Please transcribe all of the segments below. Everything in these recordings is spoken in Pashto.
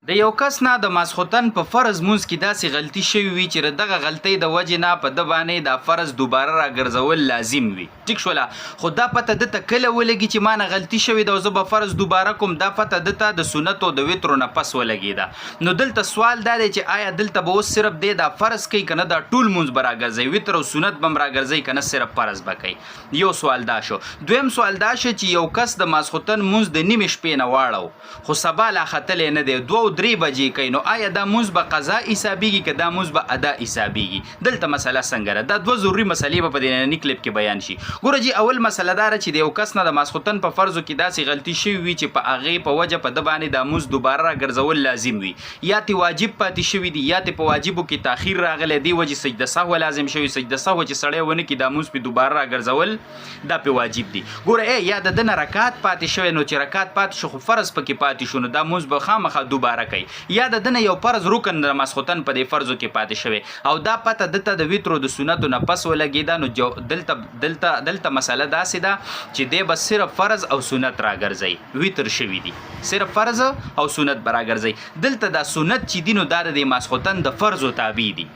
د یو کس نه د ماسخوتن په فرض مونځ کې داسې غلطي شوي وي چې دغه غلطۍ د وجې نه په ده باندې دا فرض دوباره راګرځول لازم وي. ټیک شوله، خو دا پته ده ته کله ولګي چې ما نه غلطي شوې ده او زه به فرض دوباره کوم، دا پته ده ته د سنتو د وترو نه پس ولګېده. نو دلته سوال دا دی چې آیا دلته به اوس صرف دی دا فرض کوي که نه دا ټول مونځ به راګرځوي، وتر او سنت به هم راګرځوي که نه صرف فرض به کوي؟ یو سوال دا شو. دویم سوال دا شو چې یو کس د ماسخوتن مونځ د نیمې شپې نه واړو خو سبا لا ختلی نه دی، 2 او 3 بجې کوي، نو آیا دا مونځ به قضا حسابیږي که دا مونځ به ادا حسابیږي؟ دلته مسله څنګه ده؟ دا 2 ضروري مسلې به په دې ننني کلیپ کې بیان شي. ګوره جي، اول مسله دا چې د یو کس نه د ماسخوتن په فرضو کې داسې غلطي شوي وي چې په هغې په وجه په ده باندې دا مونځ دوباره راګرځول لازم وي، یا تی واجب پاتې شوي دي یا تی په واجبو کې تاخیر راغلی دی وجې سجده سهوه لازم شوي، سجده سهوه چې سړی ونه کړي دا مونځ پې دوباره راګرځول دا پې واجب دي. ګوره یا د ده نه رکات پاتې شوی، نو چې رکات پاتې شو خو فرض پکې پاتې شو، نو دا مونځ به خامخا دوباره کوي. یا د ده نه یو فرض رکن د ماسخوتن په دې فرضو کې پاتې شوی او دا پته دته د وترو د سنتو نه پس ولګېده، نو دلته مسله داسې ده چې دی به صرف فرض او سنت راګرځوي، وتر شوي دي صرف فرض او سنت به راګرځوي. دلته دا سنت چې دي نو دا د ماسخوتن د فرضو تابع دي،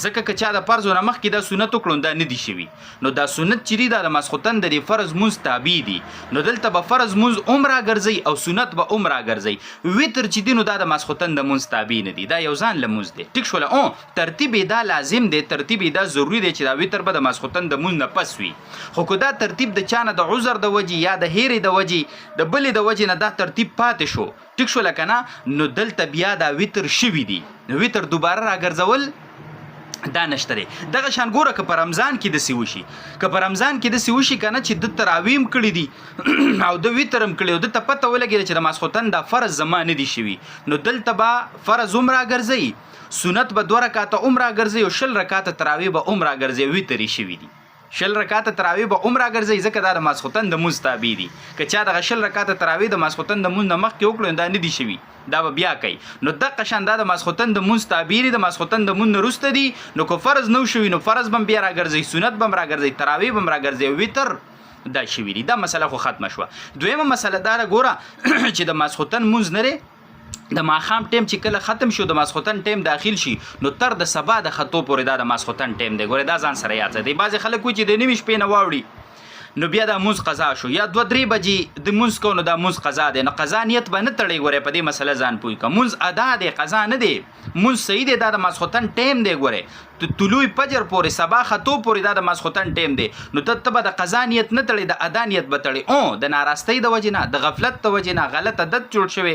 ځکه که چا د فرضو نه مخکې دا سنت وکړو دا نه دي شوي، نو دا سنت چې دي دا د ماسخوتن د فرض مونځ تابع دي، نو دلته به فرض مونځ هم راګرځوي او سنت به هم راګرځوي. وتر چې دي نو دا د ماسخوتن د مونځ تابع نه دي، دا یو ځان له مونځ دی. ټیک شوله، ترتیب یې دا لازم دی، ترتیب یې دا ضروري دی چې دا وتر به د ماسخوتن د مونځ نه پس وي. خو که دا ترتیب د چا نه د عذر د وجې یا د هیرې د وجې د بلې د وجې نه دا ترتیب پاتې شو، ټیک شوله که نه، نو دلته بیا دا وتر شوي دي، نو وتر دوباره راګرځول دا نشته دی. دغه شان ګوره که په رمضان کې داسې وشي، که په رمضان کې داسې وشي که نه چې ده تراویح هم کړي دي او ده وتر هم کړي او ده ته پته ولګېده چې د ماسخوتن دا فرض زما نه دي شوي، نو دلته به فرض هم راګرځوي، سنت به 2 رکاته هم راګرځوي او 20 رکاته تراویح به هم راګرځوي، وتر یې شوي دي. 20 رکاته تراویح به هم راګرځوي ځکه دا د ماسخوتن د مونځ تابع دي. که چا دغه 20 رکاته تراویح د ماسخوتن د مونځ نه مخکې وکړو دا نه دي شوي، دا به بیا کوي. نو دقه شان دا د ماسخوتن د مونځ تابع دي، د ماسخوتن د مونځ نه وروسته دي، نو که فرض نه شوي نو فرض به هم بیا راګرځوي، سنت به هم راګرځوي، تراویح به هم راګرځوي، وتر دا شوي دي. دا مسله خو ختمه شوه. دویمه مسله دا ده ګوره چې د ماسخوتن مونځ نه دی، د ماښام ټیم چې کله ختم شو د ماسخوتن ټیم داخل شي نو تر د سبا د خطو پورې دا د ماسخوتن ټیم دی. ګوره دا ځان سره یاد ساتئ. بعضې خلک وایي چې د نیمې شپې نه واوړي نو بیا دا مونځ قضا شو، یا 2-3 بجې د مونځ کو نو دا مونځ قضا دی، نو قضا نیت به نه تړئ. ګورئ په دې مسله ځان پوه کړه، مونځ ادا دی قضا نه دی، مونځ صحیح دی، دا د ماسخوتن ټیم دی. ګورئ طلوع فجر پورې سبا خطو پورې دا د ماسخوتن ټیم دی، نو ته به د قضا نیت نه تړئ، د ادا نیت به تړئ. د ناراستۍ د وجې نه، د غفلت د وجې نه، غلط عادت جوړ شوی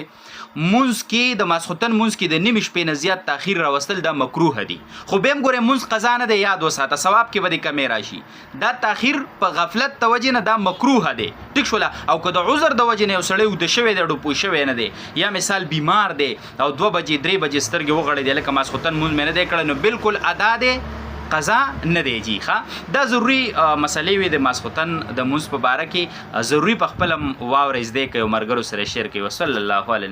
مونځ کې، د ماسخوتن مونځ کې د نیمې شپې نه زیات تاخیر راوستل دا مکروه دي. خو بیا هم ګورئ مونځ قضا نه دی، یاد وساته، ثواب کې به دې کمې راشي. دا تاخیر په غفلت د وجې نه دا مکروه دی. ټیک شوله، او که د عذر د وجې نه یو سړی وده شوی دی، ډوپوی شوی نه دی، یا مثال بیمار دی او 2 بجې 3 بجې سترګې وغړېدې لکه ماسخوتن مونځ مې نه دی کړی، نو بالکل ادا دی، قضا نه دی جی. ښه، دا ضروري مسلې وي د ماسخوتن د مونځ په باره کې، ضروري په خپله واورئ، زده کړئ او ملګرو سره شیر کړئ. وصلی الله علیه